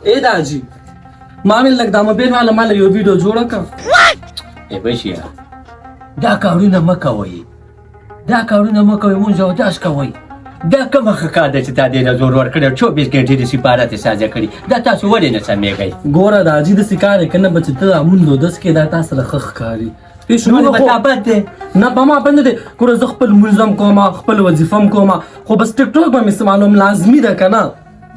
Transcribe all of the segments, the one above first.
اے داجي ما مې لږ د موبایل والا ما یو ویډیو جوړه کړه. ای بشیا دا کارونه مه کوئ مونږ اوداس کوئ. دا کومه ښه کار ده چې تا دې له زور ورکړی 24 ګنټې د سفارت یې سازه کړي. دا تاسو ولې نه سمېږئ؟ ګوره داجي داسې کار یې که نه به چې ته دا مونږ اودس کې دا تا سره ښه ښکاري. ولې به تا بد دی؟ نه په ما بد نه دی. ګوره زه خپل لمونځ هم کوم خپل وظیفه هم کوم خو بس ټیک ټاک به مې استعمالوم لازمي ده که نه.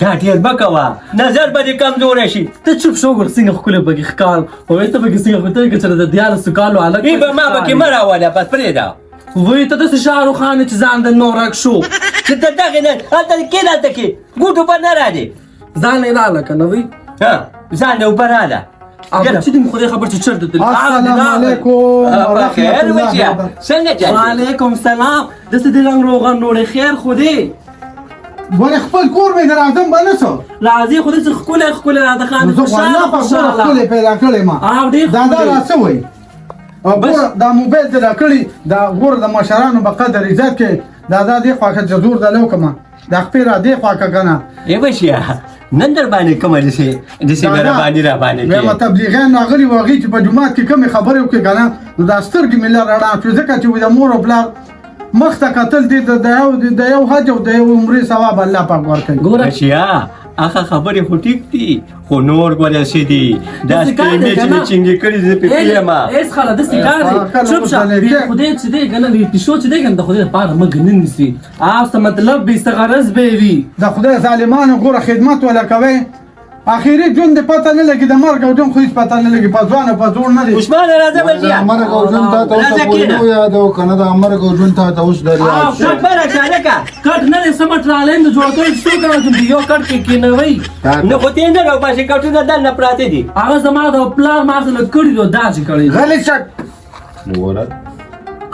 دا ډېر مه کوه نظر به دې کمزوری شي. ته چوپ شو ګوره څنګه ښکلی پکې ښکار وایي ته پکې څنګه ښکلی که چې د 11 کالو هلک ای به ما پکې مه راوله بس پرېږده. وایي ته داسې شاهرخ خان چې ځان د نورک شو چې د دغې نه هلته کښېنه هلته کې ګوټ اوبه نه راځي. ځان یې راله که نه وایي ځان یې اوبه راله. چې دې خدای خبر چې چېرته تللي. السلام علیکم بخیر بچیا څنګه جان؟ وعلیکم سلام. داسې د رنګ روغن نوړې خیر خو دی. ولې خپل کور مې راځم به نه څه راځي خو داسې ښکلی راته خان زه خو الله په خپله ښکلی پیدا کړی ما. دا را څه وایي او ګوره دا موبایل دې راکړي دا ګوره د مشرانو به قدر عزت کوې دا دې خوا که چې زور د لو کړمه دا خپې را دې خوا که که نه. ای بشیا نن در باندې کومه داسې مهرباني را باندې کوې. بیا تبلیغیان راغلي وو هغوی چې په جومات کې کومې خبرې وکړې که نه نو دا سترګې مې لږ رڼا شوې ځکه چې د مور او پلار مخ ته کتل دې د یو حج او د یو عمرې ثواب الله پاک ورکوي. ګوره بشیا هغه خبرې خو ټیک دي خو نور ګوره څه دي دا سپېمې چې مې چینګې کړي زه پې پوهېږم. هېڅ خاله داسې کار دی چوپ شه خدای چې دی که نه پیشو چې دی که نه د خدای لپاره مه ګنه نیسي او څه مطلب به څه غرض به وي. د خدای ظالمانو ګوره خدمت ولا کوئ اخیری ژوند دې پته نه لګي د مرګ او ژوند خو هېڅ پته نه لګي په ځوان او په زوړ نه دی. عثمانه راځه بچیا مرګ او ژوند تا ته اوس پوهېدو یادو که نه د مرګ او ژوند تا ته اوس در یاد شو. کټ به راشه هلکه کټ نه دی سمه ټرالۍ د جوړ کړی څوک راځم یو کټ کې کېنوئ نه خو تې نه راوباسې کټونه دننه پراته دي. هغه زما د پلار ما سره کړي دي دا چې کړی غلی شه وګوره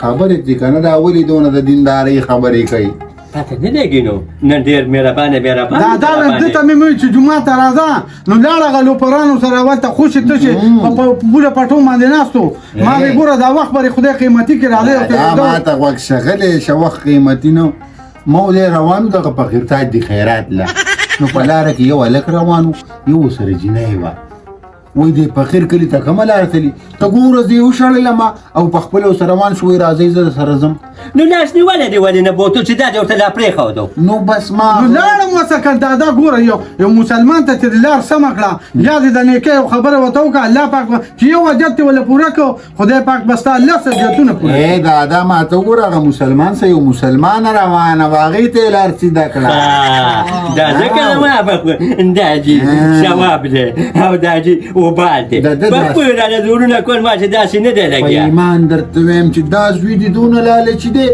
خبرې دي که نه دا ولې دونه د دیندارۍ خبرې کوي. تاته نه لګي نو نن ډېر مهربانه دا دې ته مې وایي چې جومات ته راځه نو لاړ هغه لوپرانو سره ورته خوشې تشې په بوډه پټو باندې ناستو ما وی ګوره دا وخت پرې خدای قیمتي کړي راځي. دا ما ته غوږ شغلی شه وخت قیمتي نه ما ولې روان دغه په خیرتاج د خیرات له نو په لاره کې یو هلک روان و یو ورسره جینۍ وه وایي دی فقیر کلي ته کومه لاره تلي ته ګوره زه یې وشړلم او په خپله ورسره روان شو وایي راځئ زه درسره ځم. نو لاس نیولی دی ولې نه بوتل چې دا دې ورته لا پرېښودو. نو بس ما نو لاړم وسه دا ګوره یو مسلمان ته چې لار سمه کړه یا دې د نیکۍ یو خبره ورته وکړه الله پاک چې یو حاجت دې ولې پوره کړو خدای پاک به ستا لس حاجتونه پوره کړي. ای دادا ما ته وګوره هغه مسلمان سه یو مسلمانه روانه وه هغې ته یې لار سیده کړه. دا ځکه نه ما به دا جي ثواب دی او دا جي وبال دی په خپلو راله زورونه کول ما چې داسې نه دی په لګیا. ایمان درته وایم چې دا زوی دې دونه لالچي دی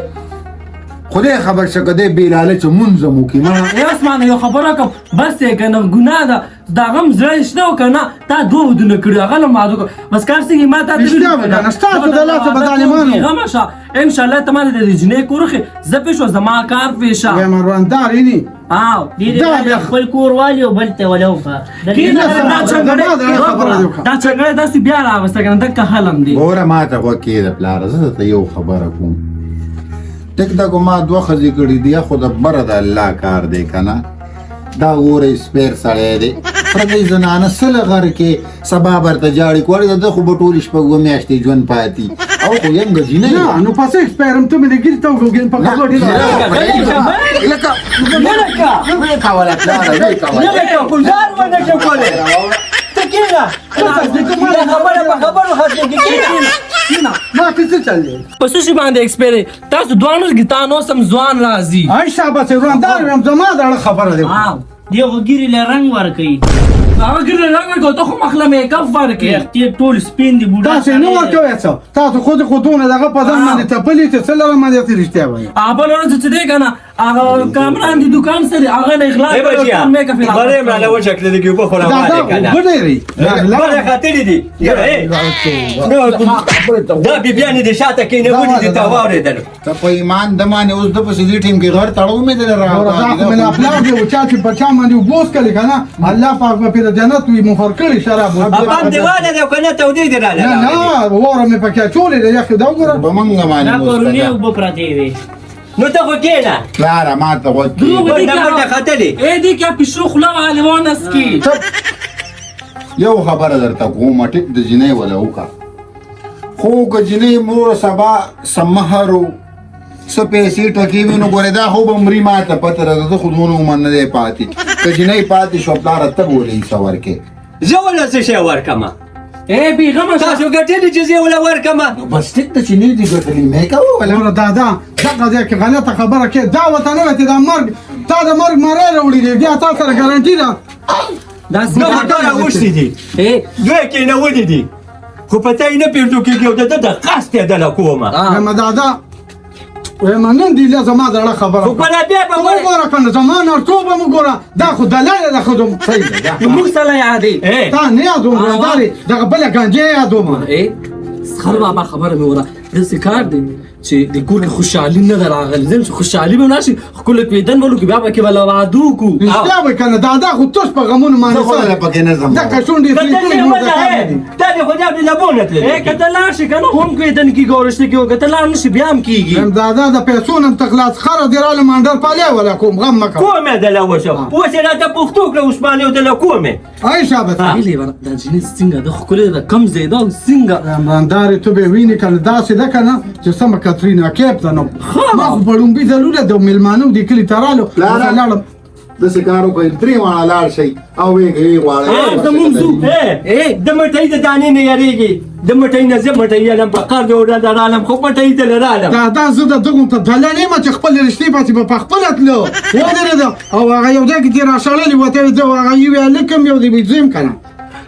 خدای خبر شه که دی بې لالچه مونځ هم وکړي ما. یا اسمانه یو خبره کوم بس دی که نه ګناه ده د هغه هم زړه شته او که نه تا دوه ودونه کړي هغه له مادو کړه بس کار څنګه ما ته رښتیا به کنه ستاسو د لاسه به ظالمانو غمه شه انشاءالله ته ما د جینۍ کور ښې زه پې شو زما کار پې شه ویم مروندار یې دې خپل کور والي او بل ته ولو دا چنګړی داسې بیا راوسته که نه دکه حلم دی. ګوره ما ته غوږ کښېږده پلاره زه درته یو خبره کوم ټیک ده که ما دوه ښځې کړي دي خو د بره د الله کار دی که نه دا ګوره سپیر سړی دی پردی زنانه سله غر کې سبا برته جاړې کوړې ده ده خو به ټولې شپه اووه میاشتې ژوند پاتې او خو یم ګجینۍ نو پسې سپیرم ته مې د ګیرې ته وګورې په خبرې ما کې څه چل دی په څه شي باندې ایکسپیر تاسو دواړو کې تا نو سم ځوان راځي. هاي شابه روندار یم زما دغه خبره دی. دی وګيري له رنگ ورکي هغه ګره رنګ کو ته خو مخله میک اپ ورکي ته ټول سپین دی بوډا تاسو نه ورکوي څه تاسو خودونه دغه په ځان باندې تپلې ته څه لره باندې رښتیا وایي. ابل ورته چې دی کنه هغه کامران دی دکان سره هغه نه اخلاص میک اپ بره مالا و شکل دی په خو راوړل کنه بره خاطر دي دا بیبیانې د شاته کې نه ودی دي تا واورېدل ته په ایمان دمانې اوس د په سدي ټیم کې غر تړو مې دل راغلی مې خپل دی او چا چې بچا باندې وبوس کړي کنه الله پاک په د جنت وي مفر کړي شراب ابان دیواله دی کنه تودې دی رااله نه وره مې پکې چولې دی یخ دا وګوره به مونږ باندې دا کورونه وب پراته وي نو ته خو کېنه پلاره ما ته غوږ کېږي بل نه خطلې اې دې کې پښو خلا والوان اسکی یو خبره درته کوم ټیک د جنۍ ولا وکړه خو که جنۍ مور سبا سمهر و څه پیسې ټکې وي نو ګورې دا خو به مري ما ته پته راځه زه خو دونه عمر نه دی پاتې که جنۍ پاتې شوه پلاره ته به ولې حصه ورکې زه وله څه شی ورکړمه بېغمه تاسو ګټلي چې زه وله ورکړمه نو بس ټیک ده چې نه دي ګټلي مې کوه ولا ولا دادا دغه ځای کې غلطه خبره کې دا ورته نه وایي چې دا مرګ تا د مرګ مری راوړي دی بیا تا سره ګارنټي ده نو خطا راوښتي دي دوی کې نه ولې دي خو پته یې نه پېژنو کېږي او د ده د قصد یې دله کومه وایم دادا وایم نن دی زما د زړه خبره خو کله بیا به وګوره کنه زما نرتوب هم وګوره دا خو دلاله ده ښځو صحیح ده موږ سره یادې تا نه یادوم ورندارې دغه بله ګنجې یادوم سخر بابا خبره مې وره داسې کار دی چې د کور کې خوشحالي نه ده راغلې ځکه چې خوشحالي به ونشي ښکلو پېدن به وکړو بیا به کې به له واده وکړو رښتیا وایي که نه دادا خو توس په غمونو باندې زه خو دله پکې نه ځم دغه شونډې دا دې خو دا د لبو نه تللي که ته لاړ شي که نه هم پېدن کېږي او رشته کېږي که ته لاړ نه شي بیا هم کېږي دادا د پیسو نه تخلاص خره دې راله مانډر پالیا ولا کوم غم مه کوه کومې دله وشو اوس یې راته پښتو کړه عثماني او دله کومې ای شابه ویلې دا جنس څنګه ده ښکلې ده کم ځای ده او څنګه رمضاندارې ته به وینې که نه داسې ده که نه چې سمه کترینا کیپ ده نو ما خو په ړومبي ځلونه د مېلمانو دې کلي ته رالو لاړم داسې کار وکړئ درې واړه لاړ شئ او ویې غواړئ زمونږ ځو د مټۍ د دانې نه یارېږي د مټۍ نه زه مټۍ یالم په قرض ورته رالم خو مټۍ ته نه رالم دا زه د دغو ته دله نه یم چې خپلې رشتې پسې به په خپله تلو ودرېده او هغه یو ځای کې دې راشړلي وه ته یې زه هغه یو هلک یو دې بې ځم که نه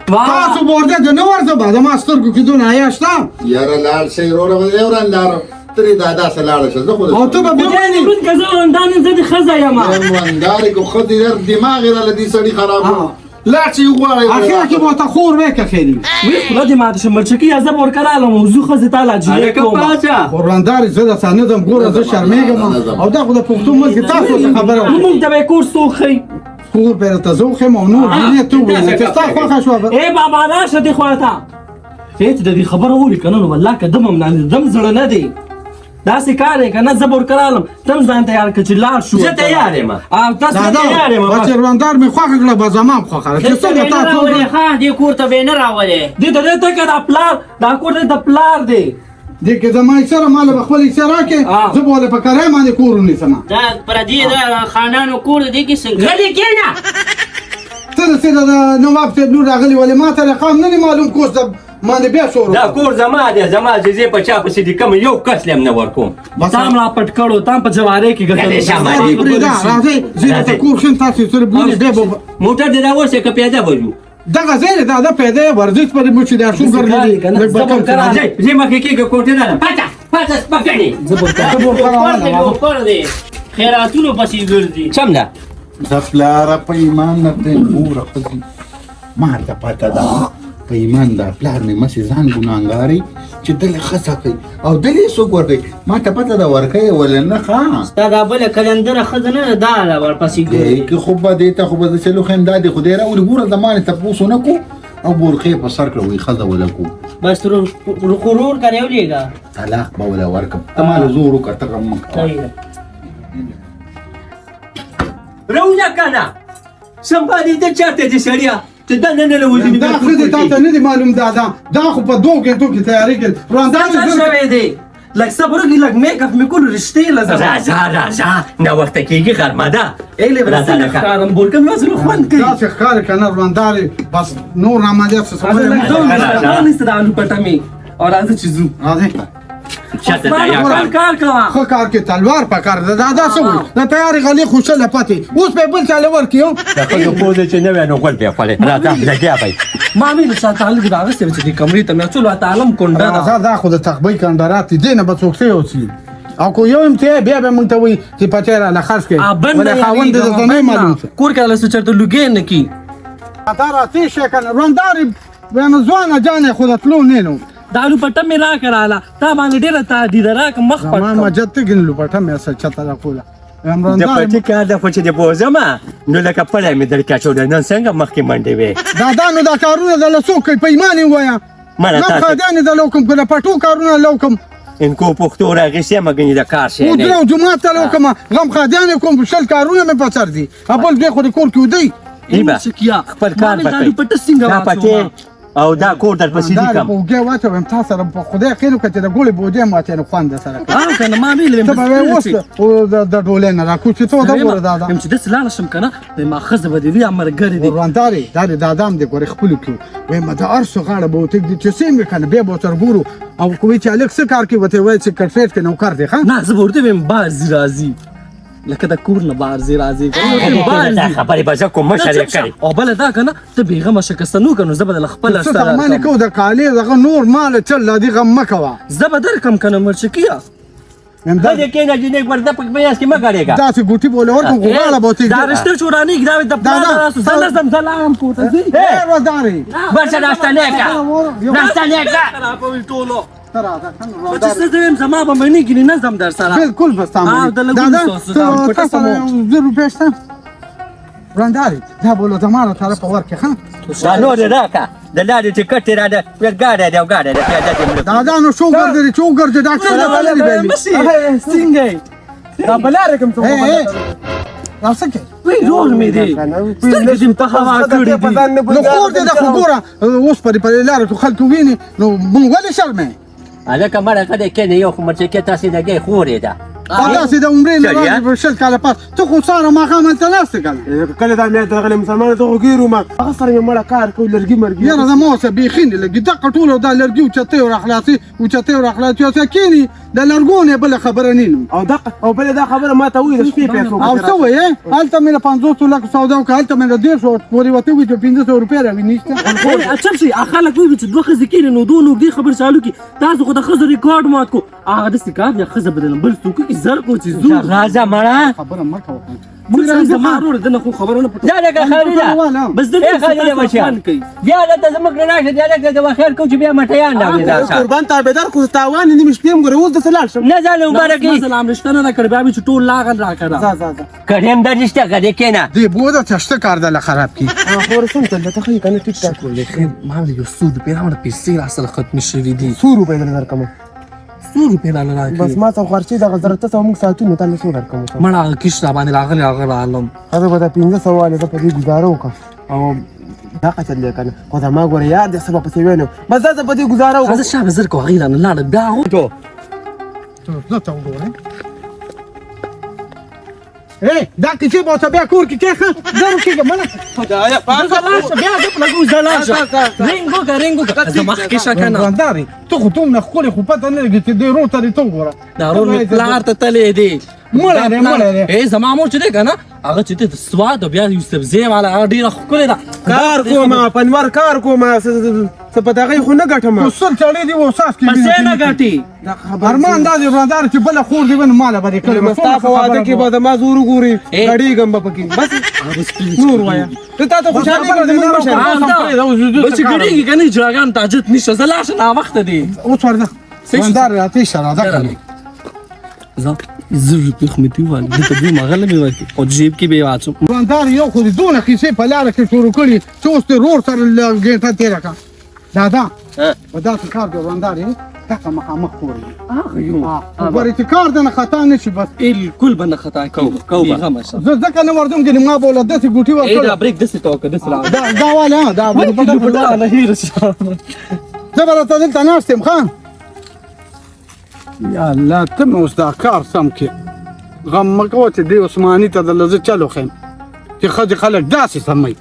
تاسو به ورته د نه ورځه زما سترګو کې دونه حیا شته یاره لاړ شئ وروره به یې ورنداره ترې دادا سره لاړه شه زه خو او ته به بیا وینې که زه ورندان یم زه د ښځه یم ورندارې که ښځې در دماغ یې راله دې سړي خراب کړو لاړ شئ وغواړئ اخر کې به ورته خور وی که خیري وی خوله دې ماته شه مرچکي یا زه به ورکه رالم او زه ښځې تا لا جینۍ کوم خو ورندارې زه درته نه ځم ګوره زه شرمېږم او دا خو د پښتو ملک کې تاسو ته خبره نو موږ ته به یې کور څوک ښي کور به راته زه وښیم او نور جینۍ ته وویل چې ستا خوښه شوه بابا راشه دې خوا ته چې د دې خبره اوري که نه نو والله که دم هم نه دم زړه نه دی داسې کار دی که نه زه به ورکه رالم ته هم ځان تیار کړه چې لاړ شو زه تیار یم تاسو تیار یم چې روندار مې خوښه کړه به زما هم خوښه ده چې څنګه تاسو دې کور ته به نه راولې دې ته دې ته که دا پلار دا کور دی د پلار دی دې کې زما سره ماله به خپل حصه راکړې زه به ولې په کرایه باندې کور ونیسم دا پردي د خانانو کور دی کې څنګه غلي کېنه ته د نواب صاحب لور راغلي ولې ما ته رقم نه دی معلوم کوس د باندې بیا شروع دا کور زما دی زما چې زه په چا پسې دي کوم یو کس لم نه ورکوم تا هم را پټ کړو تا هم په جوارۍ کې راځئ زه ته کور ښیم تاسو سره بولې بیا به موټر دې راوړسې که پیاده به ځو دغه ځای دی دا پیدا یې ورزش پرې مو چې دا شوګر لري زه مخکې کېږه کوټې نه پاته سپکڼې پر دی خیراتونو پسې ګرځي سم ده د پلاره په ایمان نه ته ګوره ښځې ما ته پته ده په ایمان دا پلار مې مسې ځان ګناهګاري چې دلې ښځه کوي او دلې څوک ورکوي ما ته پته ده ورکوي ولې نه ښه ستا دا بله کلندره ښځه نه ده دا ده ورپسې ګوري کې خو به دې ته خو به زه چلو خیم دا دې خدای راولي ګوره زما نه تپوس ونه کړو او بورخې په سر کړه وایي ښځه وله کړو بس غرور کرے ولېږه طلاق به وله ورکړم ته ماله زور وکړه ته غم مه کوه روزه کنه سمبالي ته چاته دي سړیا ته دا نه نه وځي دا ښځې تا ته نه دي معلوم دا خو په 2 غنټو کې تیاری کړل څه شوی دی لږ صبر وکړي لږ میک اپ مې کولو رشتې له راځه نه وخته کېږي غرمه ده څنګه ښکارم بورکم یو ځل خوند کوي داسې ښکاري که نه ورندارې بس نور عملیات څه رانیسته د الو پټه مې او راځه چې ځو راځئ کار کوه ښه کار کې تلوار پکار ده دا څه وایي د تیارې غلې خوشله پاتې اوس به یې بل چاله ورکړي د ښځو پوزې چې نه وی نو غول بیا خوړې راځه لګیا به ما مې له چا تعلق د اغوستې وه چې دې کمرې ته مې اچولو تعلم کونډه ده دا خو د تخبۍ کندرات دي دې نه به څوک څه یوسي او کو یو امتیاز بیا به موږ ته وایي چې پټې راله خرڅ کړې ولې خاوند دې درته نه معلوم کور کې هله څه چېرته لوګې نه کي دا راتې شی که نه ورندارې بیا ځوانه جانې خو د تلو نه نو دا لوپټه مې راکړه راله تا باندې ډېره تعدیده راکړه مخ پټ ما مجد ته ګڼې لوپټه مې اصل چته راکوله د پټي کار ده خو چې د بوزمه نو لکه پلی مې در کې اچولی نن څنګه مخکې منډې وې دا نو دا کارونه دله څوک کوي په ایمان یې ووایه غم خادیانې دله وکړم که د پټو کارونه له وکړم انکو پښتو راغېستې یم ګنې د کار شی ودرو جومات ته له وکړم غم خادیانې کوم 20 کارونه مې په سر دي بل بیا خو د کور کې ودی ایبه شکیا خپل کار دا وکړئ. پټ څنګه دا پټې او دا کور در پسې دي دا کم بوګه واچوم تا سره په خدای خیر وکړي چې د ګولې بوجه ماته نه خوند سره اه کنه ما ویل ته به اوس او د ډولې نه راکوچې ته دا ګوره دادا هم چې د سلاله شم کنه ما خزه به دی امرګری دی ورانداري دا دادام دې ګوره خپل کړو وای ما دا ارسو غاړه به ته دې چې سیم کنه به به تر ګورو او کوی چې الک څه کار کوي وته وای چې کټریټ کې نو کار دی ها نه زه ورته ویم باز راځي لکه د کور نه بارزي راځي دا خبرې به زه کوم مشر یې کړې او بل دا کنه ته بیغمه شکسته نو کنه زه به د خپل څه سامان کو د کالي دغه نور مال چل لا دی غم مکوا زه به درکم کنه مرچکیا دا دې کې نه جنې ورته په بیاس کې ما کړېګا دا چې ګوتی بوله ورته غواړه بوتي دا رشته چورانی دا د پلاس سلام سلام کوته زی اے وداري ورشه ناشته نه کا ناشته نه کا په ټولو ترا دا چې څه زم زما به منی کې نه زم در سره بالکل بس تمام دا لګو دا 0 روپیه شته ورانداري دا بوله زماره طرف ورکه ها دا نور راکا د لارې ټکټ را ده ورګاډه دی او گاډه دی پیاده دی دا نو شو ګرځي چې ګرځي دا څه بلل به څنګه دا بلاره کوم ته راځه وی رول می دی سترګې دې په هوا کړې دي نو خور دې د خبره اوس په لاره خلک ویني نو مونږ ولې شرمې هلکه مړه کده کې نه یو خو مرچکې تاسې دګې خورې ده تاسې د عمرې نه راځي په شل کاله پاس ته خو ساره ماښام هلته ناستې کنه کله دا مې درغلې مسلمانانو ته خو ګیرو ما هغه سره مې مړه کار کوي لرګي مرګي یاره زما اوسه بیخي نه لګي دقه ټوله دا لرګي اوچتې ورخلاصي اوچتې ورخلاصي اوسه کیني د لرګو نه بله خبره نه او دقه او بل دا خبره ما ته وې د شپې پیسو او څه وایې هلته مې 500 لک سودا وکړه هلته مې د 150 پورې وته وي چې 500 روپۍ راوي نشته اچھا شي خلک وی چې دوه خزې کېږي نو دوه نو دې خبر چالو کی تاسو خو د خزې ریکارډ مات کو هغه د سکار یا خزې بدل بل څوک کی زر کو چې زو راځه مړه خبره مه کوه موږ زما ورور دنه خو خبرونه پټه دا لکه خالده بس دې خالده بچیان بیا دلته زموږ نه راشه دا لکه د خیر کوم چې بیا مټیان راوړي قربان تابعدار خو تاوان نیمه شپې هم ګوره اوس د سلال شم نه ځاله مبارکي سلام رشته نه کړ بیا چې ټول لاغن را کړه کریم د رشته کړي کنه دې بوده چشته کار دل خراب کی خور سم ته ته خې کنه ټیک ټاک ولې ما یو سود په هغه پیسې را سره ختم شوې دي 100 روپے درکم 100 روپے لا راکې بس ما ته خرچې د غزرته سم ساتو نو تاسو سو درکم مړه کیشته باندې راغلی هغه عالم هغه به 1500 والے په دې گزارو کا او دا قتل کنه خو دا ما ګوره یاد د سبب په وینو بس دا په دې گزارو هغه شابه زر کو غیر نه لاړ بیا هو زه ته وګورم اے دا کیسه به ته بیا کور کې کې زرو کې منه خدایا زلاشه بیا د لګو زلاشه رینګو زما کې شکنه ورانداري ته خو ته نه خولي خو پته نه لګي چې دې رو ته ته وګوره دا رور می پلار ته تلې دی مړه اے زما مور چې دی کنه هغه چې د سواد بیا یوسف زیم علی هغه ډیره خولې ده کار کوم پنور کار کوم څه پته غي خو نه ګټم وسل چړې دی وساس کې پسې نه غټي ارمان دا دی وراندار چې بل خور دی ونه مال باندې کړي مصطفی واده کې به ما زور ګوري غړي ګم پکې بس نور وایا ته ته خوشاله کړې نور مشه بس ګړي کنه جراغان تاجت نشه زلاشه نا وخت دی اوس ورده وراندار راته اشاره ده کړی زر روپۍ خو مې دي وویل دلته دوی مغله مې ورکړي او جیب کې به یې واچوم وراندار یو خو دې دونه کیسې په لاره کې شروع کړي چې اوس دې رور سره ګېټه تېره کړه دادا په داسې کار دی وراندار یې دغه مخامخ کور ګورې چې کار دنه خطا نه شي بس بالکل به نه خطا کوو بیغمه شه زه ځکه نه ورځم چې ما به له داسې ګوټي ای دا ورکړه بریک داسې ته وکړه داسې راغله دا واله دا نه هیره شه زه به راته دلته ناست یم ښه یا الله ته مې اوس دا کار سم کې غم مه کوه چې دې عثماني ته دله زه چل وښیم چې ښځې خلک داسې سموي